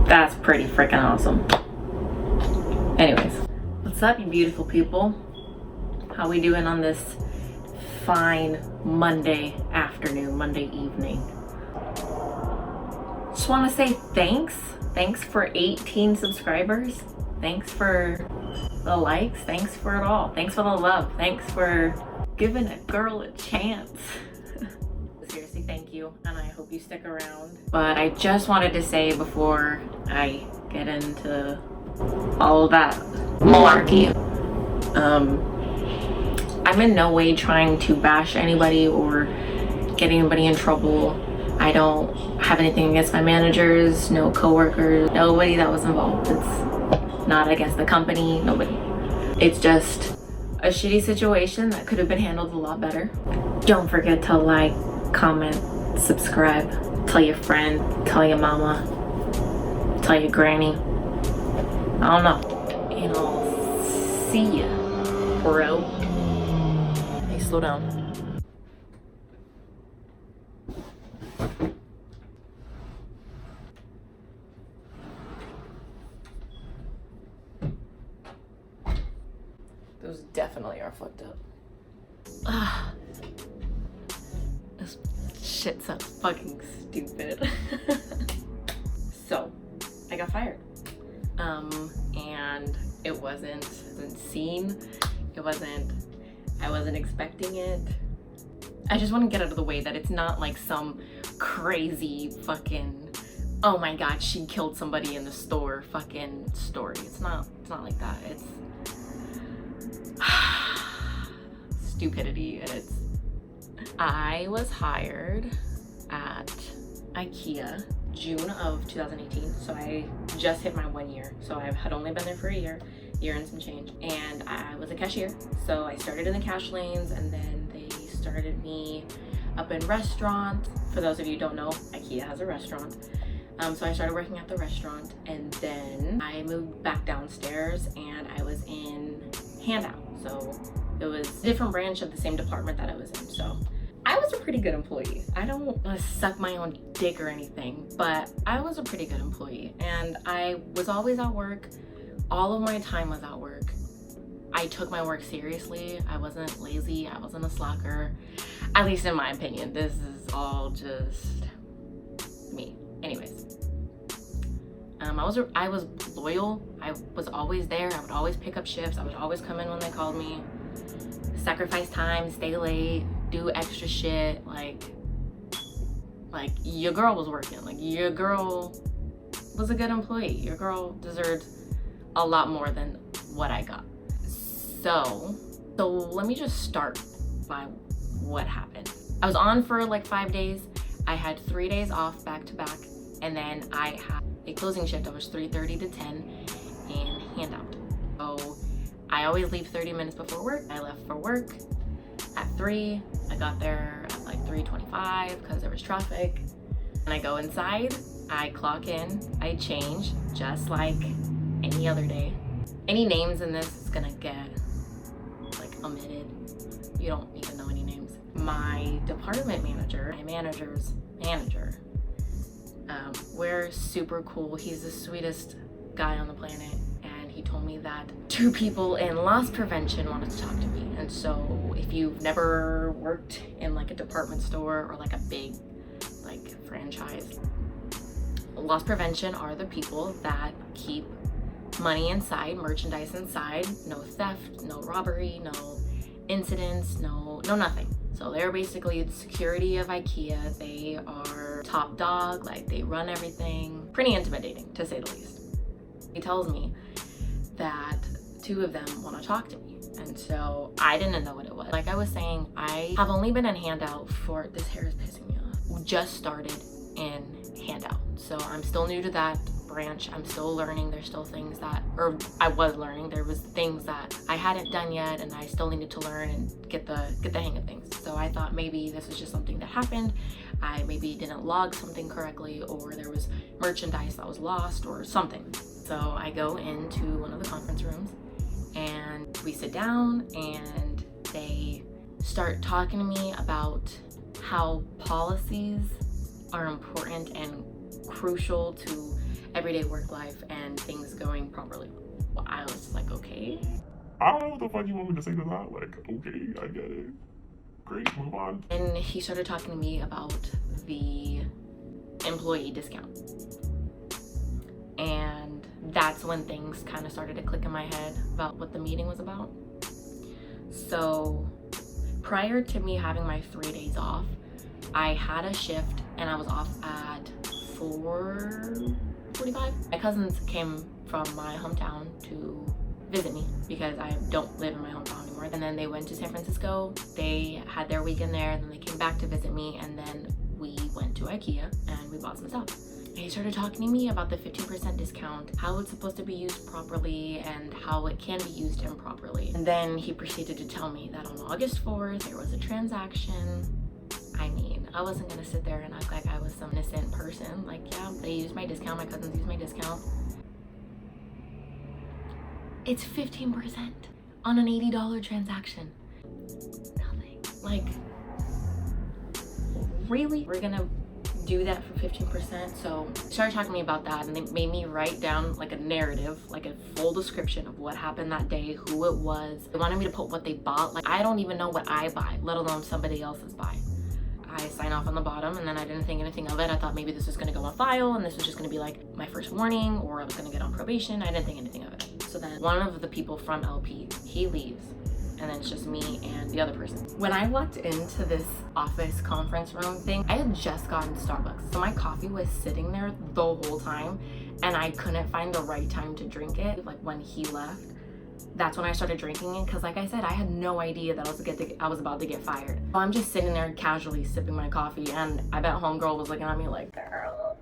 That's pretty freaking awesome. Anyways, what's up, you beautiful people? How we doing on this fine Monday afternoon, Monday evening? Just want to say thanks. Thanks for 18 subscribers. Thanks for the likes. Thanks for it all. Thanks for the love. Thanks for giving a girl a chance. Seriously, thank you, and I hope you stick around. But I just wanted to say before I get into all of that malarkey, I'm in no way trying to bash anybody or get anybody in trouble. I don't have anything against my managers, no coworkers, nobody that was involved. It's not against the company, nobody. It's just a shitty situation that could have been handled a lot better. Don't forget to like, comment, subscribe, tell your friend, tell your mama, tell your granny. I don't know. And I'll see ya, bro. Hey, slow down. Those definitely are fucked up. Ah, this shit sounds fucking stupid. So, I got fired. And it wasn't seen. I wasn't expecting it. I just want to get out of the way that it's not like some crazy fucking, oh my god, she killed somebody in the store fucking story. It's not like that. It's stupidity, and I was hired at IKEA June of 2018, so I just hit my 1 year. So I had only been there for a year and some change, and I was a cashier. So I started in the cash lanes, and then they started me up in restaurant. For those of you who don't know, IKEA has a restaurant. So I started working at the restaurant, and then I moved back downstairs and I was in handout. So it was a different branch of the same department that I was in. So I was a pretty good employee. I don't want to suck my own dick or anything, but I was a pretty good employee, and I was always at work. All of my time was at work. I took my work seriously. I wasn't lazy. I wasn't a slacker, at least in my opinion. This is all just me. Anyways, I was loyal. I was always there. I would always pick up shifts. I would always come in when they called me. Sacrifice time, stay late, do extra shit. Like your girl was working. Like, your girl was a good employee. Your girl deserved a lot more than what I got. So let me just start by what happened. I was on for like 5 days. I had 3 days off back to back, and then I had a closing shift. I was 3:30 to 10 and handout. So I always leave 30 minutes before work. I left for work at 3. I got there at like 3:25 because there was traffic. And I go inside, I clock in, I change just like any other day. Any names in this is gonna get like omitted. You don't need to know any names. My department manager, my manager's manager, we're super cool. He's the sweetest guy on the planet, and he told me that 2 people in loss prevention wanted to talk to me. And so if you've never worked in like a department store or like a big like franchise, loss prevention are the people that keep money inside, merchandise inside, no theft, no robbery, no incidents, no nothing. So they're basically the security of IKEA. They are top dog, like they run everything. Pretty intimidating, to say the least. He tells me that 2 of them want to talk to me, and so I didn't know what it was. Like I was saying, I have only been in handout for, this hair is pissing me off, just started in handout. So I'm still new to that branch. I'm still learning. There's still things that, or I was learning. There was things that I hadn't done yet, and I still needed to learn and get the hang of things. So I thought maybe this was just something that happened. I maybe didn't log something correctly, or there was merchandise that was lost or something. So I go into one of the conference rooms, and we sit down, and they start talking to me about how policies are important and crucial to everyday work life and things going properly. Well, I was just like, okay. I don't know what the fuck you want me to say to that. Like, okay, I get it. Great, move on. And he started talking to me about the employee discount. And that's when things kind of started to click in my head about what the meeting was about. So prior to me having my 3 days off, I had a shift and I was off at 4:45. My cousins came from my hometown to visit me because I don't live in my hometown anymore. And then they went to San Francisco. They had their weekend there, and then they came back to visit me, and then we went to IKEA and we bought some stuff. And he started talking to me about the 15% discount, how it's supposed to be used properly and how it can be used improperly. And then he proceeded to tell me that on August 4th, there was a transaction. I mean, I wasn't gonna sit there and act like I was some innocent person. Like, yeah, they used my discount, my cousins used my discount. It's 15% on an $80 transaction. Nothing. Like, really? We're gonna do that for 15%? So they started talking to me about that, and they made me write down like a narrative, like a full description of what happened that day, who it was. They wanted me to put what they bought. Like, I don't even know what I buy, let alone somebody else's buy. I sign off on the bottom, and then I didn't think anything of it. I thought maybe this was gonna go on file and this was just gonna be like my first warning, or I was gonna get on probation. I didn't think anything of it. So then one of the people from LP, he leaves, and then it's just me and the other person. When I walked into this office conference room thing, I had just gotten Starbucks. So my coffee was sitting there the whole time, and I couldn't find the right time to drink it. Like when he left, that's when I started drinking it, because like I said, I had no idea that I was about to get fired. So I'm just sitting there casually sipping my coffee, and I bet homegirl was looking at me like, girl.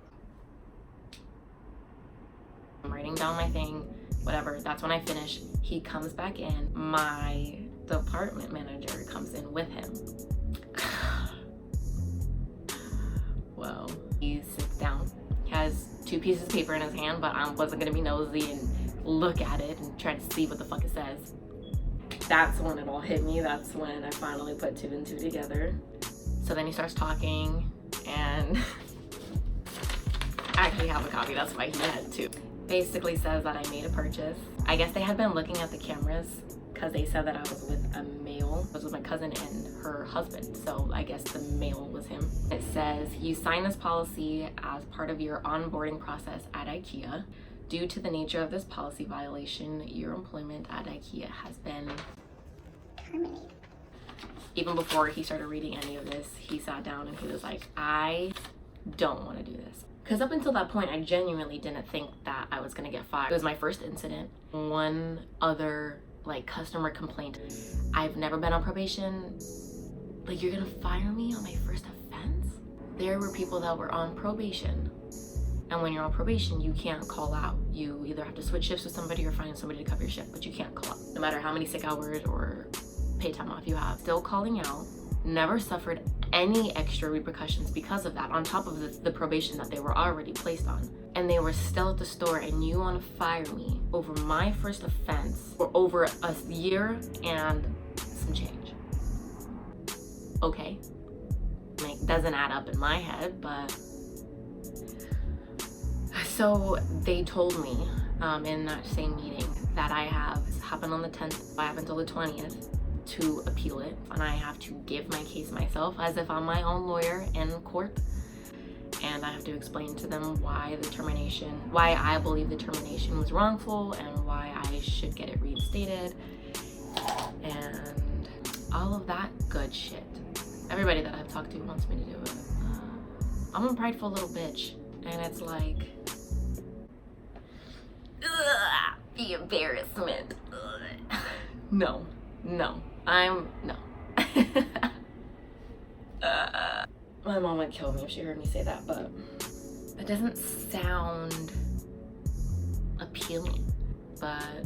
I'm writing down my thing, whatever. That's when I finish. He comes back in. My department manager comes in with him. Well, he sits down. He has 2 pieces of paper in his hand, but I wasn't gonna be nosy and look at it and try to see what the fuck it says. That's when it all hit me. That's when I finally put 2 and 2 together. So then he starts talking, and I actually have a copy, that's why he had 2. Basically says that I made a purchase. I guess they had been looking at the cameras because they said that I was with a male. I was with my cousin and her husband, so I guess the male was him. It says, you signed this policy as part of your onboarding process at IKEA. Due to the nature of this policy violation, your employment at IKEA has been terminated. Even before he started reading any of this, he sat down and he was like, I don't want to do this. Because up until that point, I genuinely didn't think that I was gonna get fired. It was my first incident. One other like customer complaint. I've never been on probation. Like, you're gonna fire me on my first offense? There were people that were on probation. And when you're on probation, you can't call out. You either have to switch shifts with somebody or find somebody to cover your shift, but you can't call out. No matter how many sick hours or paid time off you have. Still calling out, never suffered any extra repercussions because of that, on top of the probation that they were already placed on. And they were still at the store, and you want to fire me over my first offense for over a year and some change. Okay. Like, doesn't add up in my head, but... So they told me in that same meeting that I have, this happened on the 10th, I have until the 20th to appeal it, and I have to give my case myself as if I'm my own lawyer in court, and I have to explain to them why I believe the termination was wrongful and why I should get it reinstated and all of that good shit. Everybody that I've talked to wants me to do it. I'm a prideful little bitch, and it's like, ugh, the embarrassment. Ugh. No. My mom would kill me if she heard me say that, but it doesn't sound appealing. But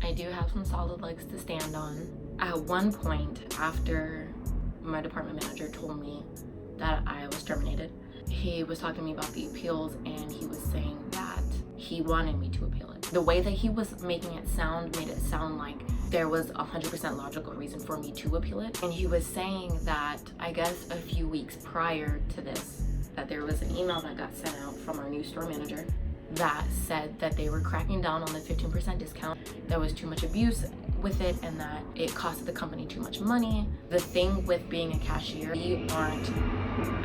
I do have some solid legs to stand on. At one point, after my department manager told me that I was terminated, he was talking to me about the appeals, and he was saying that he wanted me to appeal it. The way that he was making it sound made it sound like there was 100% logical reason for me to appeal it. And he was saying that, I guess a few weeks prior to this, that there was an email that got sent out from our new store manager that said that they were cracking down on the 15% discount. There was too much abuse with it and that it costed the company too much money. The thing with being a cashier, we aren't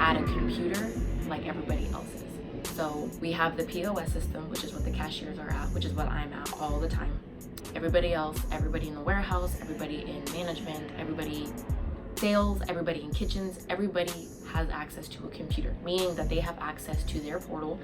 at a computer like everybody else is. So we have the POS system, which is what the cashiers are at, which is what I'm at all the time. Everybody else, everybody in the warehouse, everybody in management, everybody sales, everybody in kitchens, everybody has access to a computer, meaning that they have access to their portal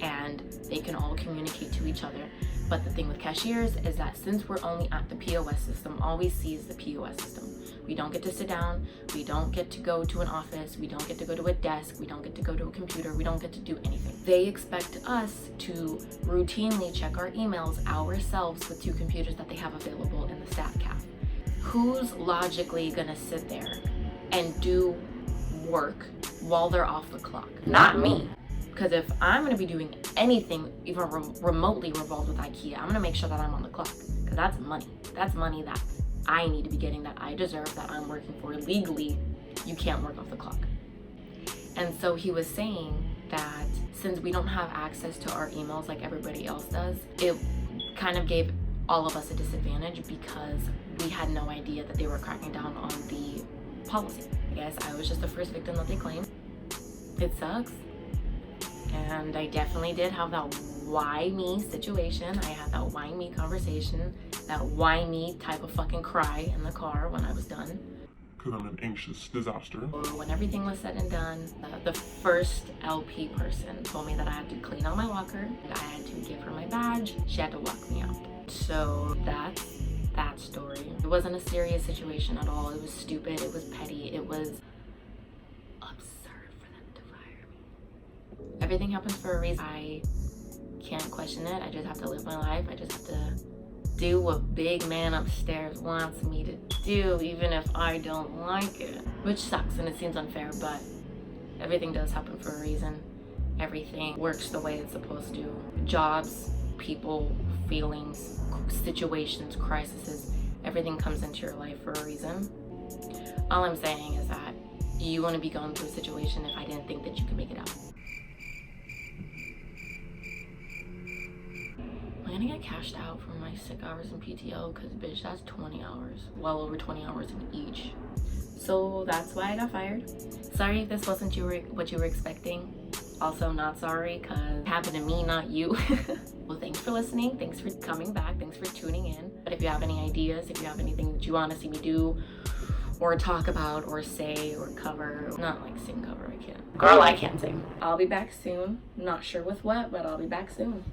and they can all communicate to each other. But the thing with cashiers is that since we're only at the POS system, all we see is the POS system. We don't get to sit down, we don't get to go to an office, we don't get to go to a desk, we don't get to go to a computer, we don't get to do anything. They expect us to routinely check our emails ourselves with 2 computers that they have available in the stat cap. Who's logically gonna sit there and do work while they're off the clock? Not me. Because if I'm gonna be doing anything even remotely revolved with IKEA, I'm gonna make sure that I'm on the clock. Because that's money. That's money that I need to be getting, that I deserve, that I'm working for. Legally, you can't work off the clock. And so he was saying that since we don't have access to our emails like everybody else does, it kind of gave all of us a disadvantage because we had no idea that they were cracking down on the policy. I guess I was just the first victim that they claimed. It sucks. And I definitely did have that why me situation. I had that why me conversation, that why me type of fucking cry in the car when I was done. Because I'm an anxious disaster. When everything was said and done, the first LP person told me that I had to clean out my locker, that I had to give her my badge, she had to walk me out. So that's that story. It wasn't a serious situation at all. It was stupid, it was petty, it was absurd for them to fire me. Everything happens for a reason. I can't question it. I just have to live my life. I just have to do what big man upstairs wants me to do, even if I don't like it. Which sucks and it seems unfair, but everything does happen for a reason. Everything works the way it's supposed to. Jobs, people, feelings, situations, crises, everything comes into your life for a reason. All I'm saying is that you wouldn't be going through a situation if I didn't think that you could make it out. I'm gonna get cashed out for my sick hours in PTO because bitch, that's 20 hours. Well over 20 hours in each. So that's why I got fired. Sorry if this wasn't what you were expecting. Also not sorry because it happened to me, not you. Well, thanks for listening. Thanks for coming back. Thanks for tuning in. But if you have any ideas, if you have anything that you want to see me do or talk about or say or cover, not like sing cover, I can't. Girl, I can't sing. I'll be back soon. Not sure with what, but I'll be back soon.